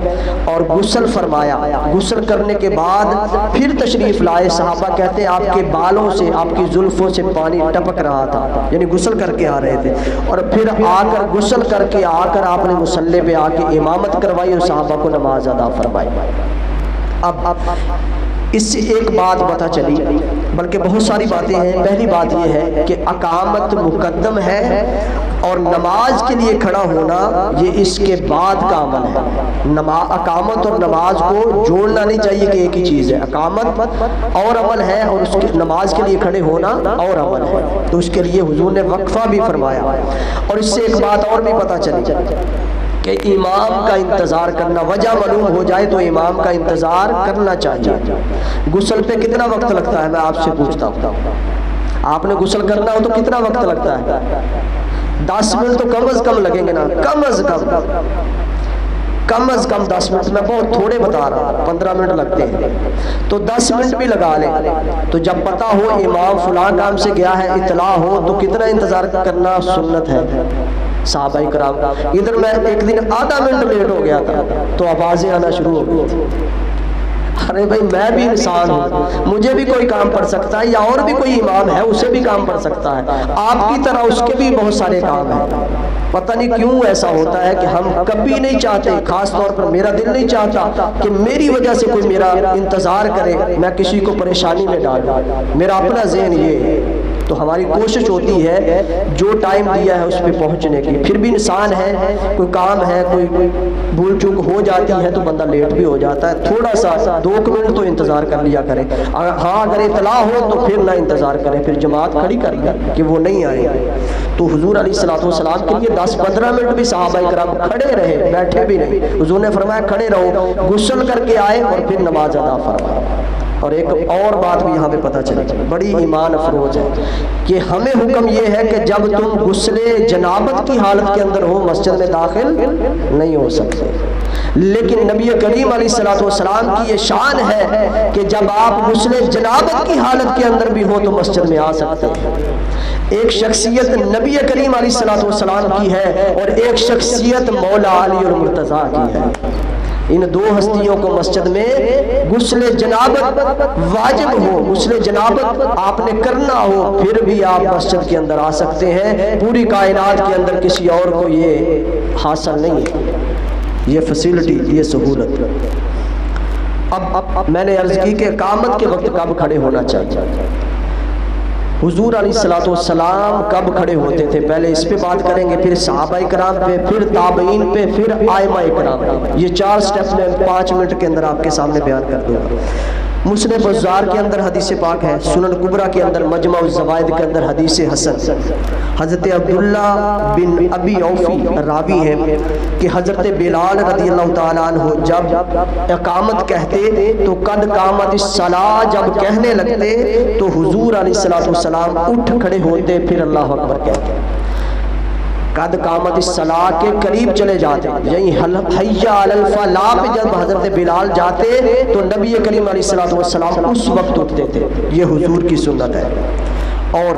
اور غسل فرمایا، غسل کرنے کے بعد پھر تشریف لائے، صحابہ کہتے ہیں آپ کے بالوں سے آپ کی زلفوں سے پانی ٹپک رہا تھا، یعنی غسل کر کے آ رہے تھے، اور پھر آ کر غسل کر کے آ کر آپ نے مصلی پہ آ کے امامت کروائی اور صحابہ کو نماز ادا فرمائی۔ اب اس سے ایک بات پتہ چلی، بلکہ بہت ساری باتیں ہیں۔ پہلی بات یہ ہے کہ اقامت مقدم ہے اور نماز کے لیے کھڑا ہونا یہ اس کے بعد کا عمل ہے۔ اقامت اور نماز کو جوڑنا نہیں چاہیے کہ ایک ہی چیز ہے، اقامت اور عمل ہے اور اس کی نماز کے لیے کھڑے ہونا اور عمل ہے، تو اس کے لیے حضور نے وقفہ بھی فرمایا۔ اور اس سے ایک بات اور بھی پتہ چلی کہ امام کا انتظار کرنا، وجہ معلوم ہو جائے تو امام کا انتظار کرنا چاہیے۔ غسل پہ کتنا وقت لگتا ہے میں آپ سے پوچھتا ہوں، آپ نے غسل کرنا ہو تو کتنا وقت لگتا ہے؟ 10 منٹ تو کم از کم لگیں گے نا، کم از کم 10 منٹ، میں بہت تھوڑے بتا رہا ہوں، 15 منٹ لگتے ہیں، تو 10 منٹ بھی لگا لیں۔ تو جب پتہ ہو امام فلاں کام سے گیا ہے، اطلاع ہو، تو کتنا انتظار کرنا سنت ہے۔ صحابہ کرام ادھر میں ایک دن آدھا منٹ لیٹ ہو گیا تھا تو آوازیں آنا شروع ہو گئی تھی، ارے بھائی میں بھی انسان ہوں، مجھے بھی کوئی کام پڑ سکتا ہے، یا اور بھی کوئی امام ہے اسے بھی کام پڑ سکتا ہے، آپ کی طرح اس کے بھی بہت سارے کام ہیں۔ پتہ نہیں کیوں ایسا ہوتا ہے کہ ہم کبھی نہیں چاہتے، خاص طور پر میرا دل نہیں چاہتا کہ میری وجہ سے کوئی میرا انتظار کرے، میں کسی کو پریشانی میں ڈالوں، میرا اپنا ذہن یہ ہے۔ تو ہماری کوشش ہوتی ہے جو ٹائم دیا ہے اس پہ پہنچنے کی، پھر بھی انسان ہے، کوئی کام ہے، کوئی بھول چوک ہو جاتی ہے تو بندہ لیٹ بھی ہو جاتا ہے، تھوڑا سا 2 منٹ تو انتظار کر لیا کرے۔ ہاں اگر اطلاع ہو تو پھر نہ انتظار کریں، پھر جماعت کھڑی کر دیں کہ وہ نہیں آئے۔ تو حضور علیہ السلام کے لیے 10-15 منٹ بھی صحابہ کرام کھڑے رہے، بیٹھے بھی نہیں، حضور نے فرمایا کھڑے رہو، غسل کر کے آئے اور پھر نماز ادا فرمائی۔ اور ایک اور بات بھی یہاں پہ پتہ چلی، بڑی ایمان افروز ہے کہ ہمیں حکم یہ ہے کہ جب تم غسل جنابت کی حالت کے اندر ہو مسجد میں داخل نہیں ہو سکتے، لیکن نبی کریم علیہ السلام کی یہ شان ہے کہ جب آپ غسل جنابت کی حالت کے اندر بھی ہو تو مسجد میں آ سکتے ہیں۔ ایک شخصیت نبی کریم علیہ السلام کی ہے اور ایک شخصیت مولا علی اور مرتضیٰ کی ہے۔ ان 2 ہستیوں کو مسجد میں غسل جنابت واجب ہو، غسل جنابت آپ نے کرنا ہو، پھر بھی آپ مسجد کے اندر آ سکتے ہیں۔ پوری کائنات کے اندر کسی اور کو یہ حاصل نہیں ہے، یہ فیسلٹی، یہ سہولت۔ اب میں نے عرض کی کہ اقامت کے وقت کب کھڑے ہونا چاہیے، حضور علیہ السلام کب کھڑے ہوتے تھے، پہلے اس پہ بات کریں گے، پھر صحابہ کرام پہ، پھر تابعین پہ، پھر ائمہ کرام پہ۔ یہ 4 سٹیپس میں 5 منٹ کے اندر آپ کے سامنے بیان کر دوں گا۔ مسند بزار کے اندر حدیث پاک ہے، سنن کبریٰ کے اندر مجمع الزوائد کے اندر حدیث حسن، حضرت عبداللہ بن ابی اوفی راوی ہیں کہ حضرت بلال رضی اللہ تعالیٰ عنہ جب اقامت کہتے تو قد قامت الصلاۃ جب کہنے لگتے تو حضور علیہ السلام اٹھ کھڑے ہوتے، پھر اللہ اکبر کہتے۔ قد قامت الصلاۃ کے قریب چلے جاتے، یعنی حی علی الفلاح پہ جب حضرت بلال جاتے تو نبی کریم علیہ السلام اس وقت اٹھتے تھے، یہ حضور کی سنت ہے۔ اور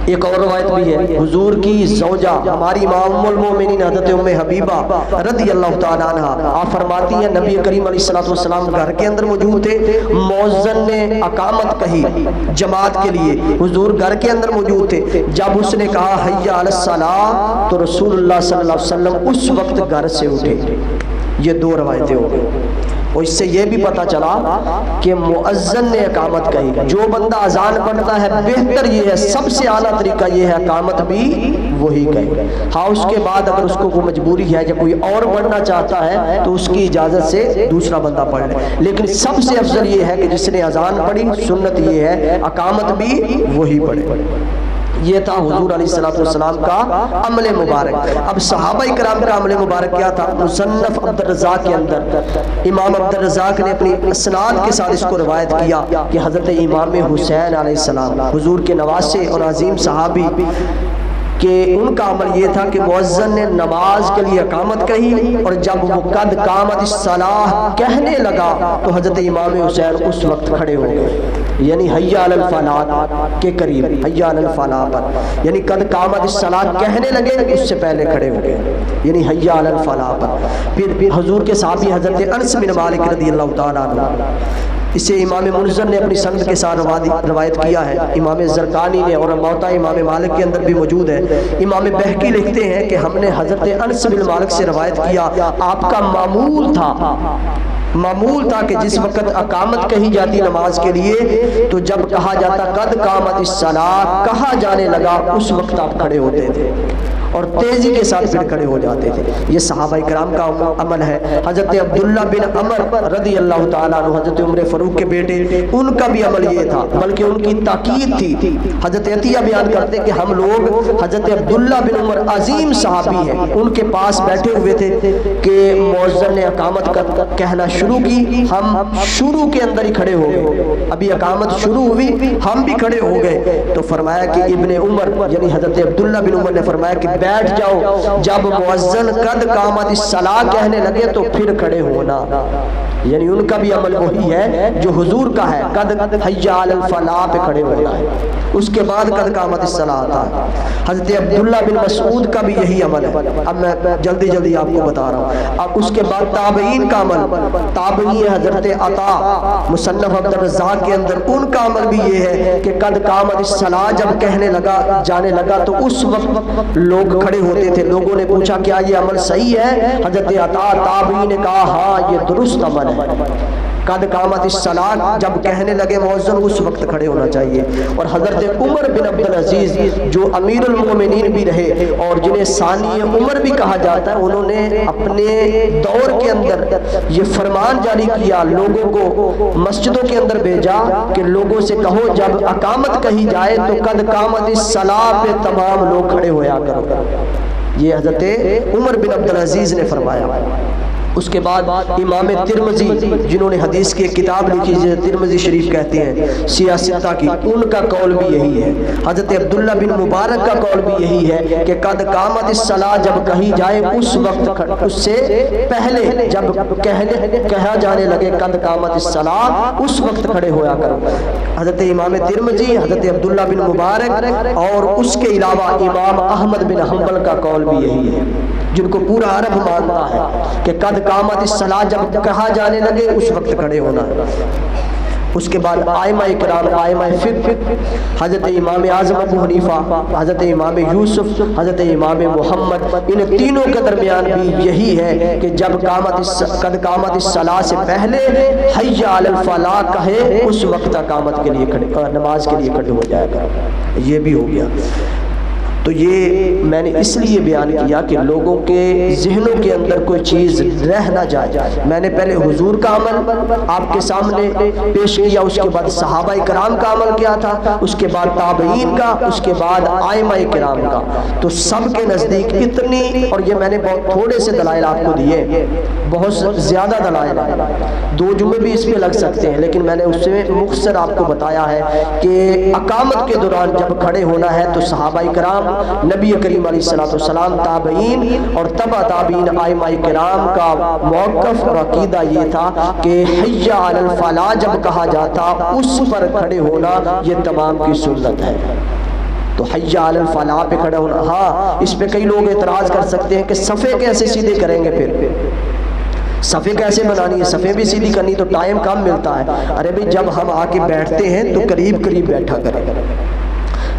ایک اور روایت بھی ہے، حضور کی زوجہ ہماری ام المومنین حضرت ام حبیبہ رضی اللہ تعالیٰ عنہ آپ فرماتی ہیں نبی کریم علیہ السلام گھر کے اندر موجود تھے، مؤذن نے اقامت کہی جماعت کے لیے، حضور گھر کے اندر موجود تھے، جب اس نے کہا حی علی الصلاۃ تو رسول اللہ صلی اللہ علیہ وسلم اس وقت گھر سے اٹھے۔ یہ 2 روایتیں ہو گئی۔ اور اس سے یہ بھی پتہ چلا کہ مؤذن نے اقامت کہی، جو بندہ اذان پڑھتا ہے بہتر یہ ہے، سب سے اعلیٰ طریقہ یہ ہے اقامت بھی وہی کہے۔ ہاں اس کے بعد اگر اس کو کوئی مجبوری ہے یا کوئی اور پڑھنا چاہتا ہے تو اس کی اجازت سے دوسرا بندہ پڑھ لے، لیکن سب سے افضل یہ ہے کہ جس نے اذان پڑھی سنت یہ ہے اقامت بھی وہی پڑھے۔ یہ تھا حضور علیہ السلام کا عمل مبارک۔ اب صحابہ کرام کا عمل مبارک کیا تھا؟ مصنف عبدالرزاق کے اندر امام عبدالرزاق نے اپنی اسناد کے ساتھ اس کو روایت کیا کہ حضرت امام حسین علیہ السلام حضور کے نواسے اور عظیم صحابی کہ ان کا عمل یہ تھا کہ مؤذن نے نماز کے لیے اقامت کہی، اور جب وہ قد قامت الصلاۃ کہنے لگا تو حضرت امام حسین اس وقت کھڑے ہو گئے، یعنی حی علی الفلاح کے قریب، حی علی الفلاح پر، یعنی قد قامت الصلاۃ کہنے لگے اس سے پہلے کھڑے ہو گئے، یعنی حی علی الفلاح پر۔ پھر حضور کے صحابی حضرت انس بن مالک رضی اللہ تعالیٰ عنہ، اسے امام منذر نے اپنی سند کے ساتھ روایت کیا ہے، امام زرقانی نے، اور موطا امام مالک کے اندر بھی موجود ہے۔ امام بہقی لکھتے ہیں کہ ہم نے حضرت انس بن مالک سے روایت کیا، آپ کا معمول تھا کہ جس وقت اقامت کہی جاتی نماز کے لیے تو جب کہا جاتا قد قامت الصلاۃ کہا جانے لگا اس وقت آپ کھڑے ہوتے تھے اور تیزی کے ساتھ پھر کھڑے ہو جاتے تھے۔ یہ صحابہ کرام کا عمل ہے۔ حضرت عبداللہ بن عمر رضی اللہ تعالیٰ عنہ، حضرت عمر فاروق کے بیٹے، ان کا بھی عمل یہ تھا، بلکہ ان کی تاکید تھی۔ حضرت عطیہ بیان کرتے کہ ہم لوگ حضرت عبداللہ بن عمر عظیم صحابی ہیں، ان کے پاس بیٹھے ہوئے تھے کہ مؤذن نے اقامت کہنا شروع کی، ہم شروع کے اندر ہی کھڑے ہو گئے، ابھی اقامت شروع ہوئی ہم بھی کھڑے ہو گئے، تو فرمایا کہ ابن عمر یعنی حضرت عبداللہ بن عمر نے فرمایا کہ بیٹھ جاؤ، جب مؤذن قد قامت الصلاۃ کہنے لگے تو پھر کھڑے ہونا، یعنی ان کا بھی عمل وہی ہے جو حضور کا ہے، قد حی علی الفلاح پہ کھڑے ہونا ہے، اس کے بعد قد قامت الصلاۃ آتا ہے۔ حضرت عبداللہ بن مسعود کا بھی یہی عمل ہے، اب میں جلدی آپ کو بتا رہا ہوں۔ اب اس کے بعد تابعین کا عمل، تابعین حضرت عطا مصنف عبدالرزاق کے اندر، ان کا عمل بھی یہ ہے کہ قد قامت الصلاۃ جب کہنے لگا جانے لگا تو اس وقت لوگ کھڑے ہوتے تھے۔ لوگوں نے پوچھا کیا یہ عمل صحیح ہے؟ حضرت عطا تابعین نے کہا ہاں یہ درست عمل ہے، قد قامت الصلاۃ جب کہنے لگے مؤذن اس وقت کھڑے ہونا چاہیے۔ اور حضرت عمر بن عبدالعزیز جو امیر المومنین بھی رہے اور جنہیں ثانی عمر بھی کہا جاتا ہے، انہوں نے اپنے دور کے اندر یہ فرمان جاری کیا، لوگوں کو مسجدوں کے اندر بھیجا کہ لوگوں سے کہو جب اقامت کہی جائے تو قد قامت الصلاۃ پہ تمام لوگ کھڑے ہویا کرو۔ یہ حضرت عمر بن عبدالعزیز نے فرمایا۔ اس کے بعد امام ترمذی جنہوں نے حدیث کی ایک کتاب لکھی جسے ترمذی شریف کہتے ہیں سیاستہ کی، ان کا قول بھی یہی ہے۔ حضرت عبداللہ بن مبارک کا قول بھی یہی ہے کہ قد قامت الصلاۃ جب کہی جائے اس وقت، اس سے پہلے جب کہا جانے لگے قد قامت الصلاۃ اس وقت کھڑے ہویا کرو۔ حضرت امام ترمذی، حضرت عبداللہ بن مبارک اور اس کے علاوہ امام احمد بن حنبل کا قول بھی یہی ہے، جن کو پورا عرب مانتا ہے کہ قد قامت الصلاۃ جب کہا جانے لگے اس وقت کھڑے ہونا۔ اس کے بعد ائمہ کرام، ائمہ فقہ، حضرت امام اعظم ابو حنیفہ، حضرت امام یوسف، حضرت امام محمد، ان تینوں کے درمیان بھی یہی ہے کہ جب قد قامت الصلاۃ سے پہلے حی علی الفلاح کہے اس وقت اقامت کے لیے نماز کے لیے کھڑے ہو جائے گا۔ یہ بھی ہو گیا۔ تو یہ میں نے اس لیے بیان کیا کہ لوگوں کے ذہنوں کے اندر کوئی چیز رہ نہ جائے۔ میں نے پہلے حضور کا عمل آپ کے سامنے پیش کیا، اس کے بعد صحابہ کرام کا عمل کیا تھا، اس کے بعد تابعین کا، اس کے بعد ائمہ کرام کا۔ تو سب کے نزدیک اتنی، اور یہ میں نے بہت تھوڑے سے دلائل آپ کو دیے، بہت زیادہ دلائل ہیں، 2 جمعے بھی اس پہ لگ سکتے ہیں، لیکن میں نے اس سے مختصر آپ کو بتایا ہے کہ اقامت کے دوران جب کھڑے ہونا ہے تو صحابہ کرام، نبی کریم علیہ السلام، تابعین اور تبع تابعین ائمہ کرام کا موقف اور عقیدہ یہ تھا کہ حی علی الفلاح جب کہا جاتا اس پر کھڑے ہونا یہ تمام کی سنت ہے۔ تو حی علی الفلاح پہ کھڑے ہونا، ہاں اس پہ کئی لوگ اعتراض کر سکتے ہیں کہ صفے کیسے سیدھے کریں گے، پھر صفے کیسے بنانی ہے، صفے بھی سیدھی کرنی تو ٹائم کم ملتا ہے۔ ارے بھئی جب ہم آ کے بیٹھتے ہیں تو قریب بیٹھا کریں،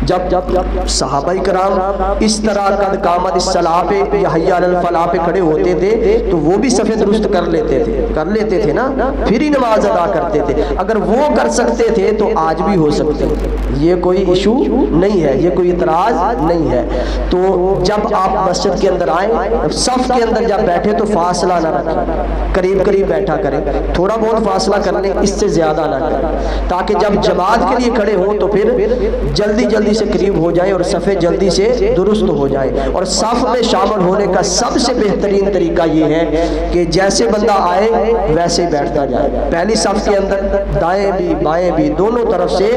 جب صحابہ کرام اس طرح قد قامت الصلاۃ پہ یا حی علی الفلاح پہ کھڑے ہوتے تھے تو وہ بھی صف درست کر لیتے تھے نا، پھر ہی نماز ادا کرتے تھے۔ اگر وہ کر سکتے تھے تو آج بھی ہو سکتے، یہ کوئی ایشو نہیں ہے، یہ کوئی اعتراض نہیں ہے۔ تو جب آپ مسجد کے اندر آئیں، صف کے اندر جب بیٹھے تو فاصلہ نہ رکھیں، قریب قریب بیٹھا کریں، تھوڑا بہت فاصلہ کر لیں، اس سے زیادہ نہ کریں، تاکہ جب جماعت کے لیے کھڑے ہوں تو پھر جلدی سے قریب ہو جائیں اور صفیں جلدی سے درست ہو جائیں۔ اور صف میں شامل ہونے کا سب سے بہترین طریقہ یہ ہے کہ جیسے بندہ آئے ویسے ہی بیٹھتا جائے، پہلی صف کے اندر دائیں بھی بائیں بھی دونوں طرف سے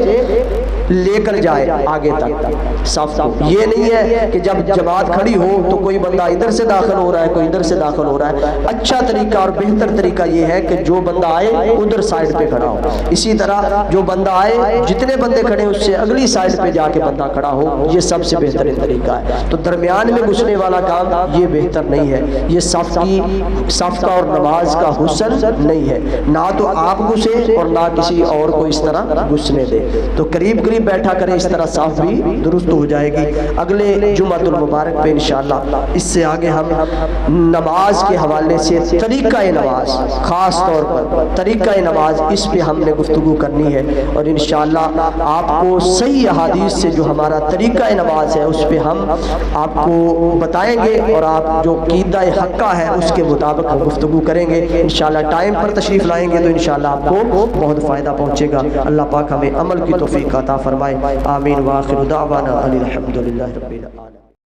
لے کر جائے آگے تک صف کو۔ یہ نہیں ہے کہ جب جماعت کھڑی ہو تو کوئی بندہ ادھر سے داخل ہو رہا ہے، کوئی ادھر سے داخل ہو رہا ہے۔ اچھا طریقہ اور بہتر طریقہ یہ ہے کہ جو بندہ آئے ادھر سائڈ پہ کھڑا ہو، اسی طرح جو بندہ آئے جتنے بندے کھڑے ہیں اس سے اگلی سائڈ پہ جا کے بندہ کھڑا ہو، یہ سب سے بہترین طریقہ ہے۔ تو درمیان میں گھسنے والا کام یہ بہتر نہیں ہے، یہ صف کا اور نماز کا حسن نہیں ہے، نہ تو آپ گھسے اور نہ کسی اور کو اس طرح گھسنے دے۔ تو قریب بیٹھا کریں، اس طرح صف بھی درست ہو جائے گی۔ اگلے جمعہ المبارک پہ انشاءاللہ اس سے آگے ہم نماز کے حوالے سے طریقہ نماز، خاص طور پر طریقہ نماز، اس پہ ہم نے گفتگو کرنی ہے، اور انشاءاللہ آپ کو صحیح احادیث سے جو ہمارا طریقہ نماز ہے اس پہ ہم آپ کو بتائیں گے، اور آپ جو عقیدہ حقہ ہے اس کے مطابق ہم گفتگو کریں گے انشاءاللہ۔ ٹائم پر تشریف لائیں گے تو انشاءاللہ آپ کو بہت فائدہ پہنچے گا۔ اللہ پاک ہمیں عمل کی توفیق عطا فرمائے، آمین۔ وآخر دعوانا ان الحمد للہ رب العالمین۔